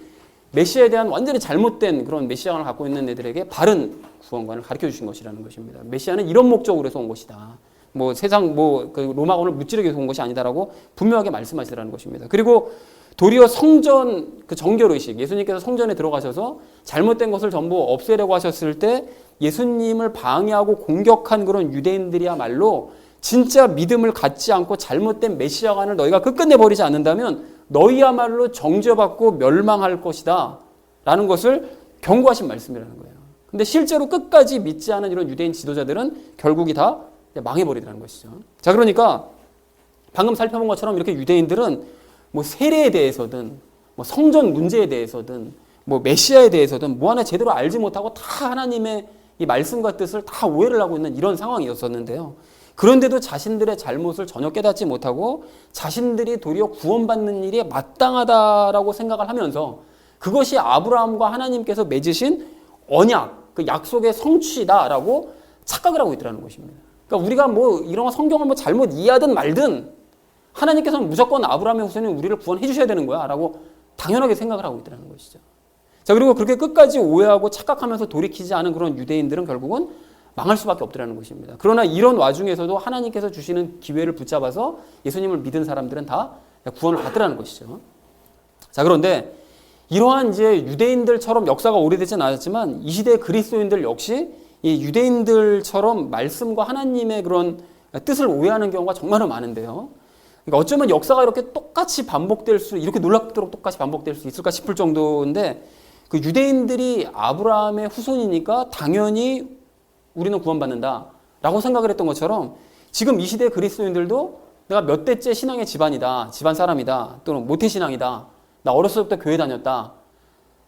메시아에 대한 완전히 잘못된 그런 메시아관을 갖고 있는 애들에게 바른 구원관을 가르쳐 주신 것이라는 것입니다. 메시아는 이런 목적으로 해서 온 것이다. 뭐 세상 그 로마군을 무찌르기 위해서 온 것이 아니다라고 분명하게 말씀하시더라는 것입니다. 그리고 도리어 성전 그 정결의식, 예수님께서 성전에 들어가셔서 잘못된 것을 전부 없애려고 하셨을 때 예수님을 방해하고 공격한 그런 유대인들이야말로 진짜 믿음을 갖지 않고 잘못된 메시아관을 너희가 끝끝내 버리지 않는다면 너희야말로 정죄받고 멸망할 것이다 라는 것을 경고하신 말씀이라는 거예요. 근데 실제로 끝까지 믿지 않은 이런 유대인 지도자들은 결국이 다 망해버리더라는 것이죠. 자, 그러니까 방금 살펴본 것처럼 이렇게 유대인들은 뭐 세례에 대해서든 뭐 성전 문제에 대해서든 뭐 메시아에 대해서든 뭐 하나 제대로 알지 못하고 다 하나님의 이 말씀과 뜻을 다 오해를 하고 있는 이런 상황이었었는데요. 그런데도 자신들의 잘못을 전혀 깨닫지 못하고 자신들이 도리어 구원받는 일이 마땅하다라고 생각을 하면서 그것이 아브라함과 하나님께서 맺으신 언약, 그 약속의 성취다라고 착각을 하고 있더라는 것입니다. 그러니까 우리가 뭐 이런 성경을 뭐 잘못 이해하든 말든 하나님께서는 무조건 아브라함의 후손인 우리를 구원해 주셔야 되는 거야 라고 당연하게 생각을 하고 있더라는 것이죠. 자, 그리고 그렇게 끝까지 오해하고 착각하면서 돌이키지 않은 그런 유대인들은 결국은 망할 수밖에 없더라는 것입니다. 그러나 이런 와중에서도 하나님께서 주시는 기회를 붙잡아서 예수님을 믿은 사람들은 다 구원을 받더라는 것이죠. 자, 그런데 이러한 이제 유대인들처럼 역사가 오래되진 않았지만 이 시대의 그리스도인들 역시 이 유대인들처럼 말씀과 하나님의 그런 뜻을 오해하는 경우가 정말로 많은데요. 그러니까 어쩌면 역사가 이렇게 똑같이 이렇게 놀랍도록 똑같이 반복될 수 있을까 싶을 정도인데 그 유대인들이 아브라함의 후손이니까 당연히 우리는 구원받는다라고 생각을 했던 것처럼 지금 이 시대의 그리스도인들도 내가 몇 대째 신앙의 집안이다, 집안 사람이다, 또는 모태신앙이다, 나 어렸을 때부터 교회 다녔다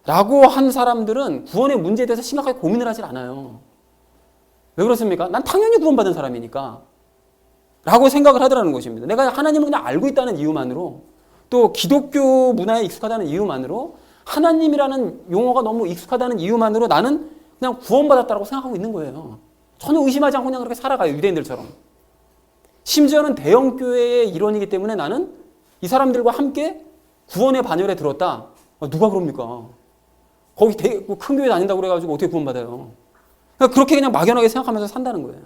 라고 한 사람들은 구원의 문제에 대해서 심각하게 고민을 하질 않아요. 왜 그렇습니까? 난 당연히 구원받은 사람이니까 라고 생각을 하더라는 것입니다. 내가 하나님을 그냥 알고 있다는 이유만으로 또 기독교 문화에 익숙하다는 이유만으로 하나님이라는 용어가 너무 익숙하다는 이유만으로 나는 그냥 구원받았다고 생각하고 있는 거예요. 전혀 의심하지 않고 그냥 그렇게 살아가요. 유대인들처럼. 심지어는 대형교회의 일원이기 때문에 나는 이 사람들과 함께 구원의 반열에 들었다. 누가 그럽니까? 거기 큰 교회 다닌다고 그래가지고 어떻게 구원받아요? 그러니까 그렇게 그냥 막연하게 생각하면서 산다는 거예요.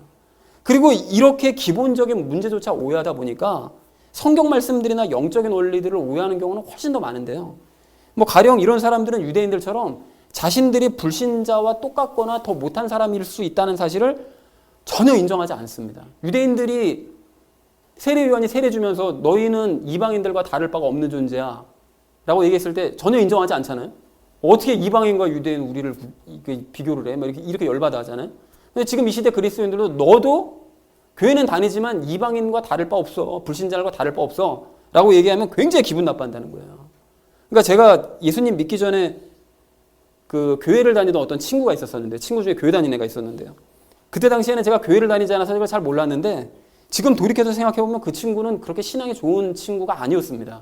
그리고 이렇게 기본적인 문제조차 오해하다 보니까 성경 말씀들이나 영적인 원리들을 오해하는 경우는 훨씬 더 많은데요. 뭐 가령 이런 사람들은 유대인들처럼 자신들이 불신자와 똑같거나 더 못한 사람일 수 있다는 사실을 전혀 인정하지 않습니다. 유대인들이 세례요한이 세례 주면서 너희는 이방인들과 다를 바가 없는 존재야 라고 얘기했을 때 전혀 인정하지 않잖아요. 어떻게 이방인과 유대인 우리를 비교를 해? 이렇게 열받아 하잖아요. 근데 지금 이 시대 그리스도인들도 너도 교회는 다니지만 이방인과 다를 바 없어. 불신자들과 다를 바 없어. 라고 얘기하면 굉장히 기분 나빠한다는 거예요. 그러니까 제가 예수님 믿기 전에 그 교회를 다니던 어떤 친구가 있었는데 친구 중에 교회 다니는 애가 있었는데요. 그때 당시에는 제가 교회를 다니지 않아서 이걸 잘 몰랐는데 지금 돌이켜서 생각해보면 그 친구는 그렇게 신앙이 좋은 친구가 아니었습니다.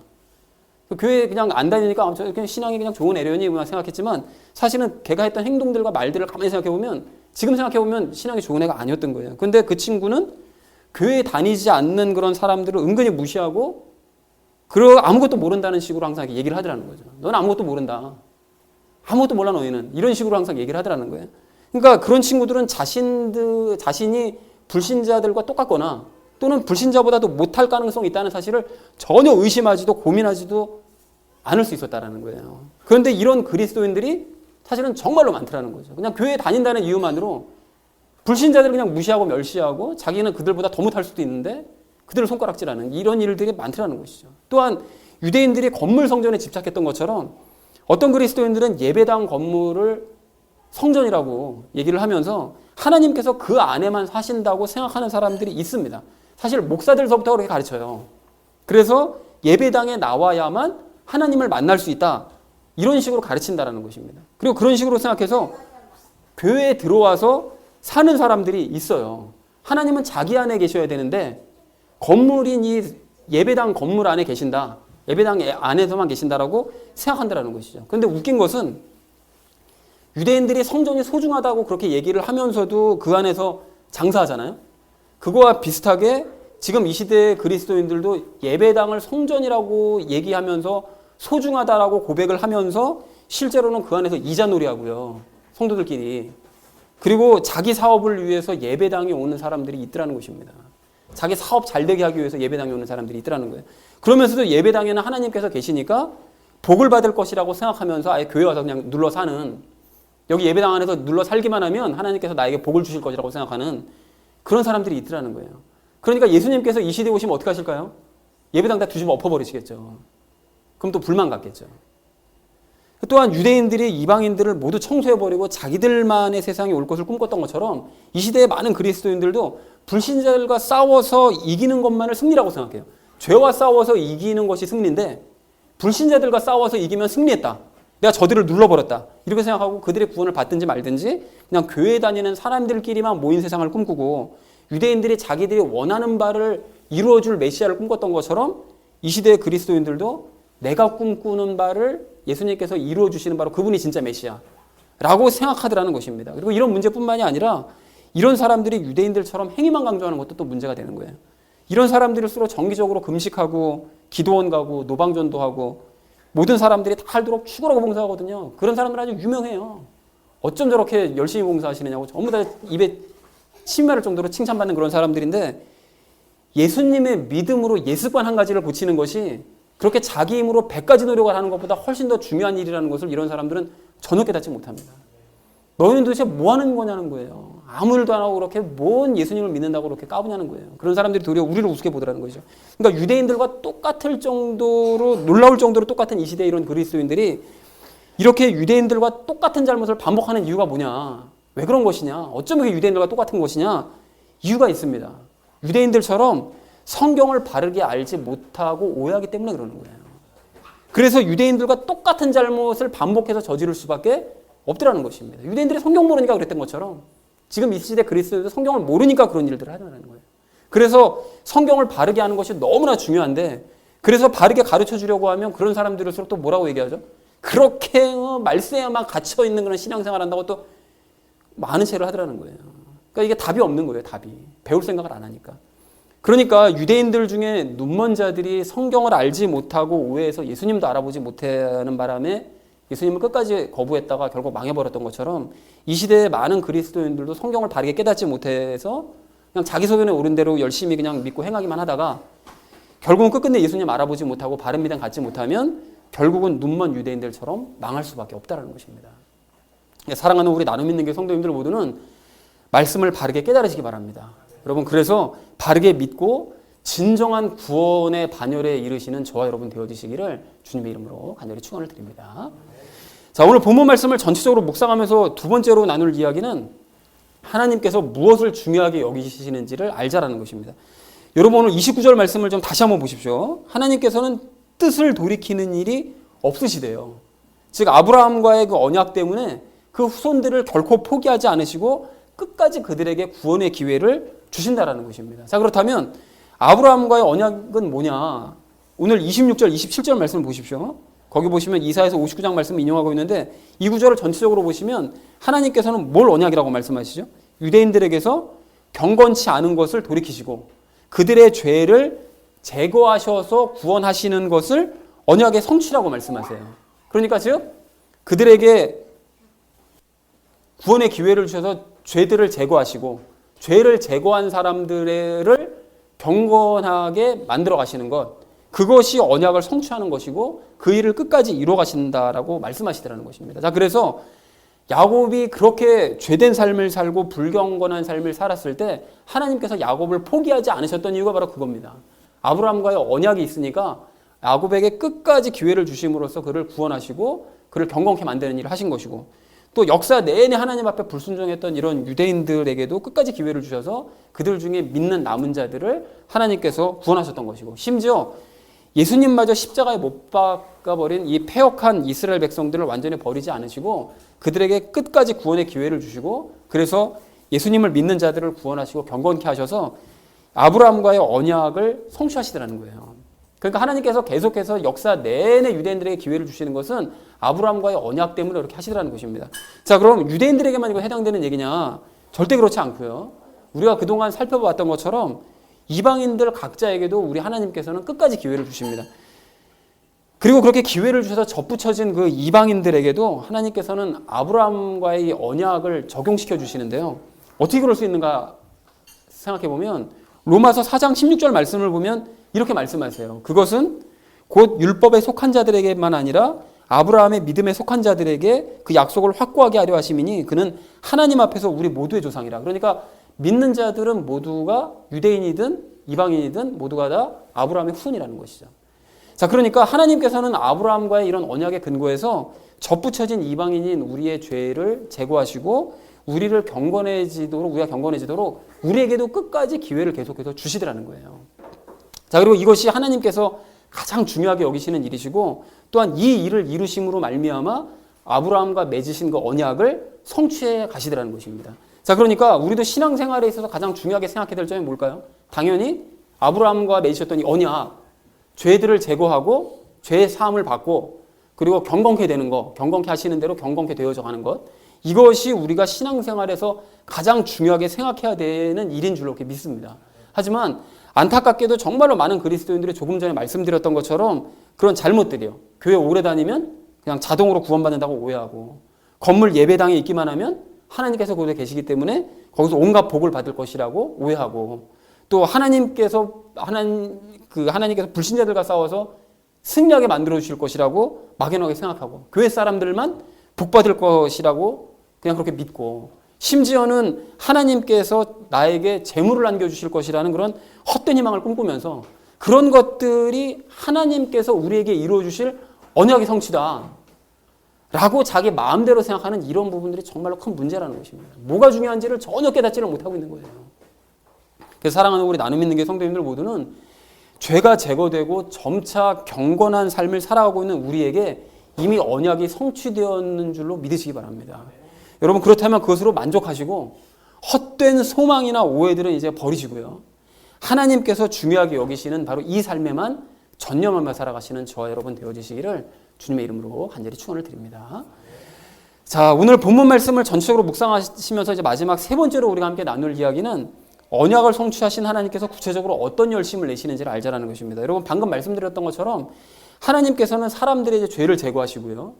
교회 그냥 안 다니니까 그냥 신앙이 그냥 좋은 애련이 생각했지만 사실은 걔가 했던 행동들과 말들을 가만히 생각해보면 지금 생각해보면 신앙이 좋은 애가 아니었던 거예요. 근데 그 친구는 교회에 다니지 않는 그런 사람들을 은근히 무시하고 아무것도 모른다는 식으로 항상 얘기를 하더라는 거죠. 넌 아무것도 모른다. 아무것도 몰라 너희는. 이런 식으로 항상 얘기를 하더라는 거예요. 그러니까 그런 친구들은 자신이 불신자들과 똑같거나 또는 불신자보다도 못할 가능성이 있다는 사실을 전혀 의심하지도 고민하지도 않을 수 있었다는 거예요. 그런데 이런 그리스도인들이 사실은 정말로 많더라는 거죠. 그냥 교회에 다닌다는 이유만으로 불신자들을 그냥 무시하고 멸시하고 자기는 그들보다 더 못할 수도 있는데 그들을 손가락질하는 이런 일들이 많더라는 것이죠. 또한 유대인들이 건물 성전에 집착했던 것처럼 어떤 그리스도인들은 예배당 건물을 성전이라고 얘기를 하면서 하나님께서 그 안에만 사신다고 생각하는 사람들이 있습니다. 사실 목사들서부터 그렇게 가르쳐요. 그래서 예배당에 나와야만 하나님을 만날 수 있다. 이런 식으로 가르친다라는 것입니다. 그리고 그런 식으로 생각해서 교회에 들어와서 사는 사람들이 있어요. 하나님은 자기 안에 계셔야 되는데 건물인 이 예배당 건물 안에 계신다. 예배당 안에서만 계신다라고 생각한다라는 것이죠. 그런데 웃긴 것은 유대인들이 성전이 소중하다고 그렇게 얘기를 하면서도 그 안에서 장사하잖아요. 그거와 비슷하게 지금 이 시대의 그리스도인들도 예배당을 성전이라고 얘기하면서 소중하다라고 고백을 하면서 실제로는 그 안에서 이자놀이하고요. 성도들끼리. 그리고 자기 사업을 위해서 예배당에 오는 사람들이 있더라는 것입니다. 자기 사업 잘 되게 하기 위해서 예배당에 오는 사람들이 있더라는 거예요. 그러면서도 예배당에는 하나님께서 계시니까 복을 받을 것이라고 생각하면서 아예 교회 와서 그냥 눌러 사는, 여기 예배당 안에서 눌러 살기만 하면 하나님께서 나에게 복을 주실 것이라고 생각하는 그런 사람들이 있더라는 거예요. 그러니까 예수님께서 이 시대에 오시면 어떻게 하실까요? 예배당 다 뒤집어 엎어버리시겠죠. 그럼 또 불만 갖겠죠. 또한 유대인들이 이방인들을 모두 청소해버리고 자기들만의 세상이 올 것을 꿈꿨던 것처럼 이 시대의 많은 그리스도인들도 불신자들과 싸워서 이기는 것만을 승리라고 생각해요. 죄와 싸워서 이기는 것이 승리인데 불신자들과 싸워서 이기면 승리했다. 내가 저들을 눌러버렸다. 이렇게 생각하고 그들의 구원을 받든지 말든지 그냥 교회 다니는 사람들끼리만 모인 세상을 꿈꾸고 유대인들이 자기들이 원하는 바를 이루어줄 메시아를 꿈꿨던 것처럼 이 시대의 그리스도인들도 내가 꿈꾸는 바를 예수님께서 이루어주시는 바로 그분이 진짜 메시아라고 생각하더라는 것입니다. 그리고 이런 문제뿐만이 아니라 이런 사람들이 유대인들처럼 행위만 강조하는 것도 또 문제가 되는 거예요. 이런 사람들일수록 정기적으로 금식하고 기도원 가고 노방전도하고 모든 사람들이 다 알도록 죽으라고 봉사하거든요. 그런 사람들 아주 유명해요. 어쩜 저렇게 열심히 봉사하시느냐고 전부 다 입에 침 마를 정도로 칭찬받는 그런 사람들인데 예수님의 믿음으로 예습관 한 가지를 고치는 것이 그렇게 자기 힘으로 100가지 노력을 하는 것보다 훨씬 더 중요한 일이라는 것을 이런 사람들은 전혀 깨닫지 못합니다. 너희는 도대체 뭐 하는 거냐는 거예요. 아무 일도 안 하고 그렇게 뭔 예수님을 믿는다고 그렇게 까부냐는 거예요. 그런 사람들이 도리어 우리를 우습게 보더라는 거죠. 그러니까 유대인들과 똑같을 정도로 놀라울 정도로 똑같은 이 시대의 이런 그리스도인들이 이렇게 유대인들과 똑같은 잘못을 반복하는 이유가 뭐냐? 왜 그런 것이냐? 어쩜 이렇게 유대인들과 똑같은 것이냐? 이유가 있습니다. 유대인들처럼 성경을 바르게 알지 못하고 오해하기 때문에 그러는 거예요. 그래서 유대인들과 똑같은 잘못을 반복해서 저지를 수밖에 없더라는 것입니다. 유대인들이 성경 모르니까 그랬던 것처럼 지금 이 시대 그리스도인들도 성경을 모르니까 그런 일들을 하더라는 거예요. 그래서 성경을 바르게 하는 것이 너무나 중요한데 그래서 바르게 가르쳐 주려고 하면 그런 사람들일수록 또 뭐라고 얘기하죠? 그렇게 말세에만 갇혀 있는 그런 신앙생활 한다고 또 많은 채를 하더라는 거예요. 그러니까 이게 답이 없는 거예요. 답이. 배울 생각을 안 하니까. 그러니까 유대인들 중에 눈먼 자들이 성경을 알지 못하고 오해해서 예수님도 알아보지 못하는 바람에 예수님을 끝까지 거부했다가 결국 망해버렸던 것처럼 이 시대의 많은 그리스도인들도 성경을 바르게 깨닫지 못해서 그냥 자기 소견에 오른 대로 열심히 그냥 믿고 행하기만 하다가 결국은 끝끝내 예수님 알아보지 못하고 바른 믿음 갖지 못하면 결국은 눈먼 유대인들처럼 망할 수밖에 없다는 것입니다. 사랑하는 우리 나눔 있는 교회 성도님들 모두는 말씀을 바르게 깨달으시기 바랍니다. 여러분 그래서 바르게 믿고 진정한 구원의 반열에 이르시는 저와 여러분 되어지시기를 주님의 이름으로 간절히 축원을 드립니다. 자, 오늘 본문 말씀을 전체적으로 묵상하면서 두 번째로 나눌 이야기는 하나님께서 무엇을 중요하게 여기시는지를 알자라는 것입니다. 여러분 오늘 29절 말씀을 좀 다시 한번 보십시오. 하나님께서는 뜻을 돌이키는 일이 없으시대요. 즉 아브라함과의 그 언약 때문에 그 후손들을 결코 포기하지 않으시고 끝까지 그들에게 구원의 기회를 주신다라는 것입니다. 자, 그렇다면 아브라함과의 언약은 뭐냐? 오늘 26절, 27절 말씀을 보십시오. 거기 보시면 이사야서 59장 말씀을 인용하고 있는데 이 구절을 전체적으로 보시면 하나님께서는 뭘 언약이라고 말씀하시죠? 유대인들에게서 경건치 않은 것을 돌이키시고 그들의 죄를 제거하셔서 구원하시는 것을 언약의 성취라고 말씀하세요. 그러니까 즉 그들에게 구원의 기회를 주셔서 죄들을 제거하시고 죄를 제거한 사람들을 경건하게 만들어 가시는 것, 그것이 언약을 성취하는 것이고 그 일을 끝까지 이루어 가신다라고 말씀하시더라는 것입니다. 자, 그래서 야곱이 그렇게 죄된 삶을 살고 불경건한 삶을 살았을 때 하나님께서 야곱을 포기하지 않으셨던 이유가 바로 그겁니다. 아브라함과의 언약이 있으니까 야곱에게 끝까지 기회를 주심으로써 그를 구원하시고 그를 경건케 만드는 일을 하신 것이고 또 역사 내내 하나님 앞에 불순종했던 이런 유대인들에게도 끝까지 기회를 주셔서 그들 중에 믿는 남은 자들을 하나님께서 구원하셨던 것이고 심지어 예수님마저 십자가에 못 박아버린 이 패역한 이스라엘 백성들을 완전히 버리지 않으시고 그들에게 끝까지 구원의 기회를 주시고 그래서 예수님을 믿는 자들을 구원하시고 경건케 하셔서 아브라함과의 언약을 성취하시더라는 거예요. 그러니까 하나님께서 계속해서 역사 내내 유대인들에게 기회를 주시는 것은 아브라함과의 언약 때문에 그렇게 하시더라는 것입니다. 자, 그럼 유대인들에게만 이거 해당되는 얘기냐? 절대 그렇지 않고요. 우리가 그동안 살펴봤던 것처럼 이방인들 각자에게도 우리 하나님께서는 끝까지 기회를 주십니다. 그리고 그렇게 기회를 주셔서 접붙여진 그 이방인들에게도 하나님께서는 아브라함과의 언약을 적용시켜 주시는데요. 어떻게 그럴 수 있는가 생각해 보면 로마서 4장 16절 말씀을 보면 이렇게 말씀하세요. 그것은 곧 율법에 속한 자들에게만 아니라 아브라함의 믿음에 속한 자들에게 그 약속을 확고하게 하려 하심이니 그는 하나님 앞에서 우리 모두의 조상이라. 그러니까 믿는 자들은 모두가 유대인이든 이방인이든 모두가 다 아브라함의 후손이라는 것이죠. 자, 그러니까 하나님께서는 아브라함과의 이런 언약에 근거해서 접붙여진 이방인인 우리의 죄를 제거하시고 우리가 경건해지도록 우리에게도 끝까지 기회를 계속해서 주시더라는 거예요. 자, 그리고 이것이 하나님께서 가장 중요하게 여기시는 일이시고 또한 이 일을 이루심으로 말미암아 아브라함과 맺으신 그 언약을 성취해 가시더라는 것입니다. 자, 그러니까 우리도 신앙생활에 있어서 가장 중요하게 생각해야 될 점이 뭘까요? 당연히 아브라함과 맺으셨던 이 언약, 죄들을 제거하고 죄의 사함을 받고 그리고 경건케 되는 것, 경건케 하시는 대로 경건케 되어져 가는 것, 이것이 우리가 신앙생활에서 가장 중요하게 생각해야 되는 일인 줄로 이렇게 믿습니다. 하지만 안타깝게도 정말로 많은 그리스도인들이 조금 전에 말씀드렸던 것처럼 그런 잘못들이요. 교회 오래 다니면 그냥 자동으로 구원받는다고 오해하고 건물 예배당에 있기만 하면 하나님께서 거기에 계시기 때문에 거기서 온갖 복을 받을 것이라고 오해하고 또 하나님께서 불신자들과 싸워서 승리하게 만들어 주실 것이라고 막연하게 생각하고 교회 사람들만 복 받을 것이라고 그냥 그렇게 믿고 심지어는 하나님께서 나에게 재물을 안겨주실 것이라는 그런 헛된 희망을 꿈꾸면서 그런 것들이 하나님께서 우리에게 이루어주실 언약의 성취다 라고 자기 마음대로 생각하는 이런 부분들이 정말로 큰 문제라는 것입니다. 뭐가 중요한지를 전혀 깨닫지를 못하고 있는 거예요. 그래서 사랑하는 우리 나눔 있는 게 성도님들 모두는 죄가 제거되고 점차 경건한 삶을 살아가고 있는 우리에게 이미 언약이 성취되었는 줄로 믿으시기 바랍니다. 여러분, 그렇다면 그것으로 만족하시고 헛된 소망이나 오해들은 이제 버리시고요. 하나님께서 중요하게 여기시는 바로 이 삶에만 전념하며 살아가시는 저와 여러분 되어지시기를 주님의 이름으로 간절히 축원을 드립니다. 자, 오늘 본문 말씀을 전체적으로 묵상하시면서 이제 마지막 세 번째로 우리가 함께 나눌 이야기는 언약을 성취하신 하나님께서 구체적으로 어떤 열심을 내시는지를 알자라는 것입니다. 여러분, 방금 말씀드렸던 것처럼 하나님께서는 사람들의 이제 죄를 제거하시고요.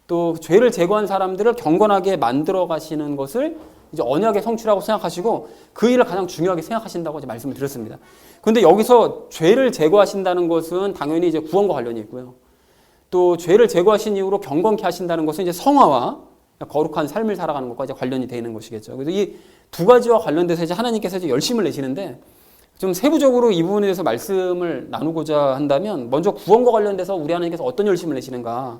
또 죄를 제거한 사람들을 경건하게 만들어 가시는 것을 이제 언약의 성취라고 생각하시고 그 일을 가장 중요하게 생각하신다고 이제 말씀을 드렸습니다. 그런데 여기서 죄를 제거하신다는 것은 당연히 이제 구원과 관련이 있고요. 또 죄를 제거하신 이후로 경건케 하신다는 것은 이제 성화와 거룩한 삶을 살아가는 것과 이제 관련이 되는 것이겠죠. 그래서 이 두 가지와 관련돼서 이제 하나님께서 이제 열심을 내시는데 좀 세부적으로 이 부분에 대해서 말씀을 나누고자 한다면 먼저 구원과 관련돼서 우리 하나님께서 어떤 열심을 내시는가.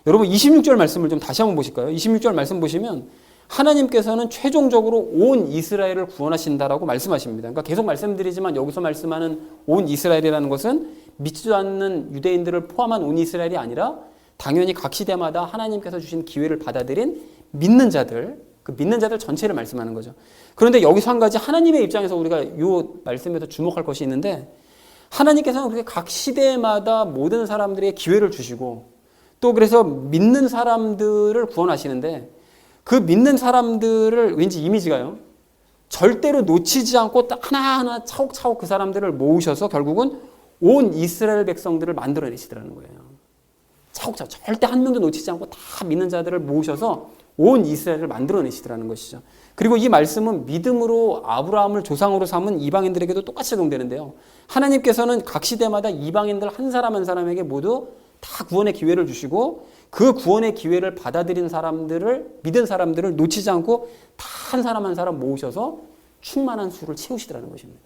여러분 26절 말씀을 좀 다시 한번 보실까요? 26절 말씀 보시면 하나님께서는 최종적으로 온 이스라엘을 구원하신다라고 말씀하십니다. 그러니까 계속 말씀드리지만 여기서 말씀하는 온 이스라엘이라는 것은 믿지도 않는 유대인들을 포함한 온 이스라엘이 아니라 당연히 각 시대마다 하나님께서 주신 기회를 받아들인 믿는 자들, 그 믿는 자들 전체를 말씀하는 거죠. 그런데 여기서 한 가지 하나님의 입장에서 우리가 이 말씀에서 주목할 것이 있는데 하나님께서는 그렇게 각 시대마다 모든 사람들에게 기회를 주시고 또 그래서 믿는 사람들을 구원하시는데 그 믿는 사람들을 왠지 이미지가요. 절대로 놓치지 않고 하나하나 차곡차곡 그 사람들을 모으셔서 결국은 온 이스라엘 백성들을 만들어내시더라는 거예요. 차곡차곡 절대 한 명도 놓치지 않고 다 믿는 자들을 모으셔서 온 이스라엘을 만들어내시더라는 것이죠. 그리고 이 말씀은 믿음으로 아브라함을 조상으로 삼은 이방인들에게도 똑같이 적용되는데요. 하나님께서는 각 시대마다 이방인들 한 사람 한 사람에게 모두 다 구원의 기회를 주시고 그 구원의 기회를 받아들인 사람들을 믿은 사람들을 놓치지 않고 다 한 사람 한 사람 모으셔서 충만한 수를 채우시더라는 것입니다.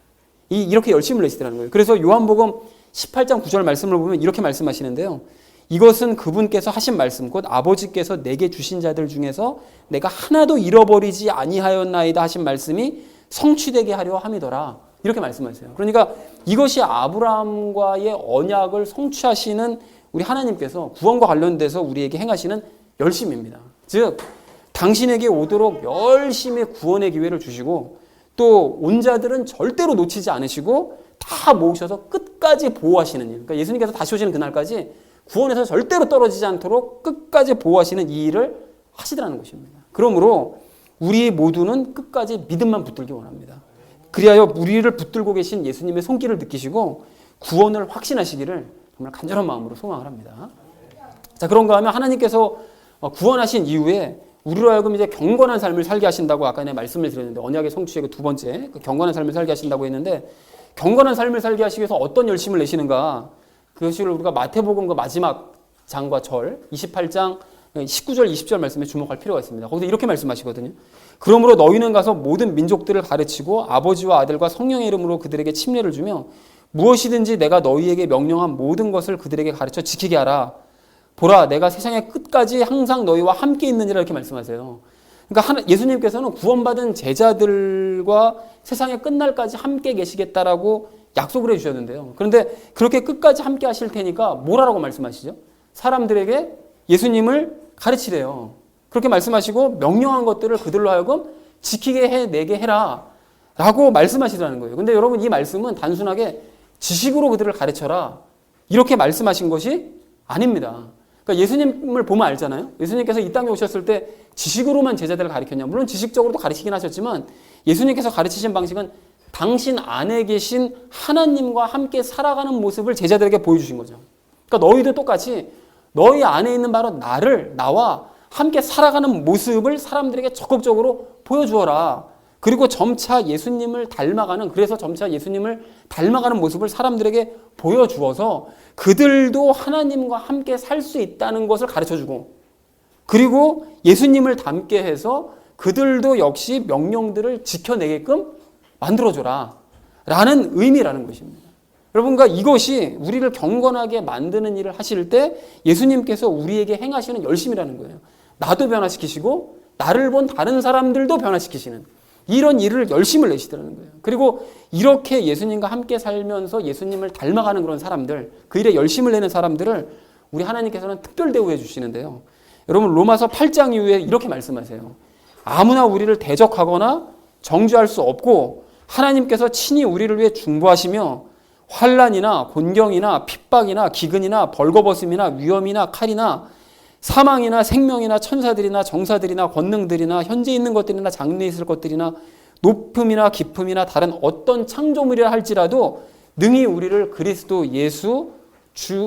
이렇게 열심을 내시더라는 거예요. 그래서 요한복음 18장 9절 말씀을 보면 이렇게 말씀하시는데요. 이것은 그분께서 하신 말씀 곧 아버지께서 내게 주신 자들 중에서 내가 하나도 잃어버리지 아니하였나이다 하신 말씀이 성취되게 하려 함이더라. 이렇게 말씀하세요. 그러니까 이것이 아브라함과의 언약을 성취하시는 우리 하나님께서 구원과 관련돼서 우리에게 행하시는 열심입니다. 즉 당신에게 오도록 열심히 구원의 기회를 주시고 또 온 자들은 절대로 놓치지 않으시고 다 모으셔서 끝까지 보호하시는 일. 그러니까 예수님께서 다시 오시는 그날까지 구원에서 절대로 떨어지지 않도록 끝까지 보호하시는 이 일을 하시더라는 것입니다. 그러므로 우리 모두는 끝까지 믿음만 붙들기 원합니다. 그리하여 우리를 붙들고 계신 예수님의 손길을 느끼시고 구원을 확신하시기를 정말 간절한 마음으로 소망을 합니다. 자, 그런가 하면 하나님께서 구원하신 이후에 우리로 하여금 이제 경건한 삶을 살게 하신다고 아까 내가 말씀을 드렸는데, 언약의 성취의 그 두 번째, 그 경건한 삶을 살게 하신다고 했는데, 경건한 삶을 살게 하시기 위해서 어떤 열심을 내시는가? 그것을 우리가 마태복음 그 마지막 장과 절 28장 19절 20절 말씀에 주목할 필요가 있습니다. 거기서 이렇게 말씀하시거든요. 그러므로 너희는 가서 모든 민족들을 가르치고 아버지와 아들과 성령의 이름으로 그들에게 침례를 주며 무엇이든지 내가 너희에게 명령한 모든 것을 그들에게 가르쳐 지키게 하라. 보라, 내가 세상의 끝까지 항상 너희와 함께 있느니라, 이렇게 말씀하세요. 그러니까 예수님께서는 구원받은 제자들과 세상의 끝날까지 함께 계시겠다라고 약속을 해주셨는데요. 그런데 그렇게 끝까지 함께 하실 테니까 뭐라고 말씀하시죠? 사람들에게 예수님을 가르치래요. 그렇게 말씀하시고 명령한 것들을 그들로 하여금 지키게 내게 해라 라고 말씀하시더라는 거예요. 근데 여러분, 이 말씀은 단순하게 지식으로 그들을 가르쳐라 이렇게 말씀하신 것이 아닙니다. 그러니까 예수님을 보면 알잖아요. 예수님께서 이 땅에 오셨을 때 지식으로만 제자들을 가르쳤냐? 물론 지식적으로도 가르치긴 하셨지만 예수님께서 가르치신 방식은 당신 안에 계신 하나님과 함께 살아가는 모습을 제자들에게 보여주신 거죠. 그러니까 너희도 똑같이 너희 안에 있는 바로 나와 함께 살아가는 모습을 사람들에게 적극적으로 보여주어라. 그리고 점차 예수님을 닮아가는, 그래서 점차 예수님을 닮아가는 모습을 사람들에게 보여주어서 그들도 하나님과 함께 살 수 있다는 것을 가르쳐주고, 그리고 예수님을 닮게 해서 그들도 역시 명령들을 지켜내게끔 만들어줘라 라는 의미라는 것입니다. 여러분과 이것이 우리를 경건하게 만드는 일을 하실 때 예수님께서 우리에게 행하시는 열심이라는 거예요. 나도 변화시키시고 나를 본 다른 사람들도 변화시키시는 이런 일을 열심을 내시더라는 거예요. 그리고 이렇게 예수님과 함께 살면서 예수님을 닮아가는 그런 사람들, 그 일에 열심을 내는 사람들을 우리 하나님께서는 특별 대우해 주시는데요. 여러분, 로마서 8장 이후에 이렇게 말씀하세요. 아무나 우리를 대적하거나 정죄할 수 없고 하나님께서 친히 우리를 위해 중보하시며 환난이나 곤경이나 핍박이나 기근이나 벌거벗음이나 위험이나 칼이나 사망이나 생명이나 천사들이나 정사들이나 권능들이나 현재 있는 것들이나 장래 있을 것들이나 높음이나 깊음이나 다른 어떤 창조물이라 할지라도 능히 우리를 그리스도 예수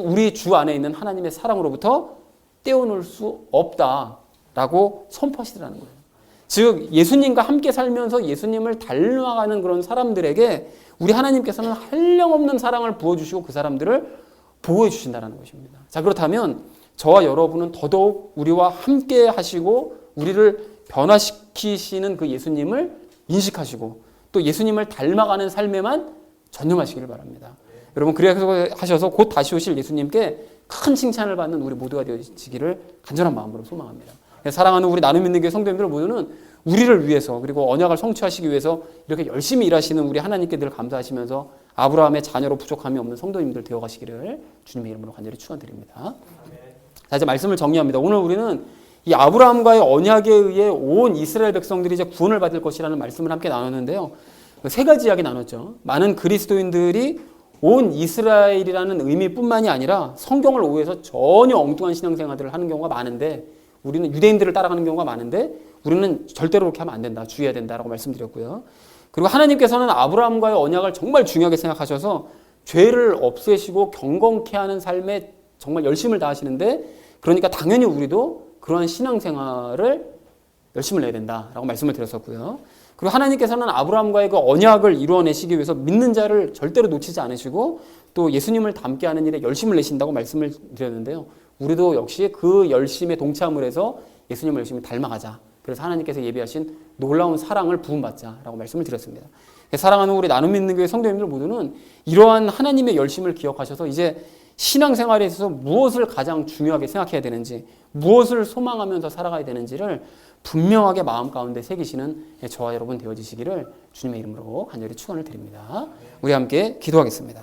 우리 주 안에 있는 하나님의 사랑으로부터 떼어놓을 수 없다라고 선포하시더라는 거예요. 즉 예수님과 함께 살면서 예수님을 닮아가는 그런 사람들에게 우리 하나님께서는 한량없는 사랑을 부어주시고 그 사람들을 보호해 주신다는 것입니다. 자, 그렇다면 저와 여러분은 더더욱 우리와 함께 하시고 우리를 변화시키시는 그 예수님을 인식하시고 또 예수님을 닮아가는 삶에만 전념하시기를 바랍니다. 여러분, 그래서 하셔서 곧 다시 오실 예수님께 큰 칭찬을 받는 우리 모두가 되어지기를 간절한 마음으로 소망합니다. 사랑하는 우리 나눔 있는 교회 성도님들 모두는 우리를 위해서, 그리고 언약을 성취하시기 위해서 이렇게 열심히 일하시는 우리 하나님께 늘 감사하시면서 아브라함의 자녀로 부족함이 없는 성도님들 되어가시기를 주님의 이름으로 간절히 축원드립니다. 자, 이제 말씀을 정리합니다. 오늘 우리는 이 아브라함과의 언약에 의해 온 이스라엘 백성들이 이제 구원을 받을 것이라는 말씀을 함께 나눴는데요. 세 가지 이야기 나눴죠. 많은 그리스도인들이 온 이스라엘이라는 의미뿐만이 아니라 성경을 오해해서 전혀 엉뚱한 신앙생활들을 하는 경우가 많은데, 우리는 유대인들을 따라가는 경우가 많은데 우리는 절대로 그렇게 하면 안 된다, 주의해야 된다라고 말씀드렸고요. 그리고 하나님께서는 아브라함과의 언약을 정말 중요하게 생각하셔서 죄를 없애시고 경건케 하는 삶에 정말 열심을 다하시는데, 그러니까 당연히 우리도 그러한 신앙생활을 열심을 내야 된다라고 말씀을 드렸었고요. 그리고 하나님께서는 아브라함과의 그 언약을 이루어내시기 위해서 믿는 자를 절대로 놓치지 않으시고 또 예수님을 닮게 하는 일에 열심을 내신다고 말씀을 드렸는데요. 우리도 역시 그 열심에 동참을 해서 예수님을 열심히 닮아가자. 그래서 하나님께서 예비하신 놀라운 사랑을 부음받자라고 말씀을 드렸습니다. 사랑하는 우리 나눔 있는 교회 성도님들 모두는 이러한 하나님의 열심을 기억하셔서 이제 신앙생활에 있어서 무엇을 가장 중요하게 생각해야 되는지, 무엇을 소망하면서 살아가야 되는지를 분명하게 마음 가운데 새기시는 저와 여러분 되어지시기를 주님의 이름으로 간절히 축원을 드립니다. 우리 함께 기도하겠습니다.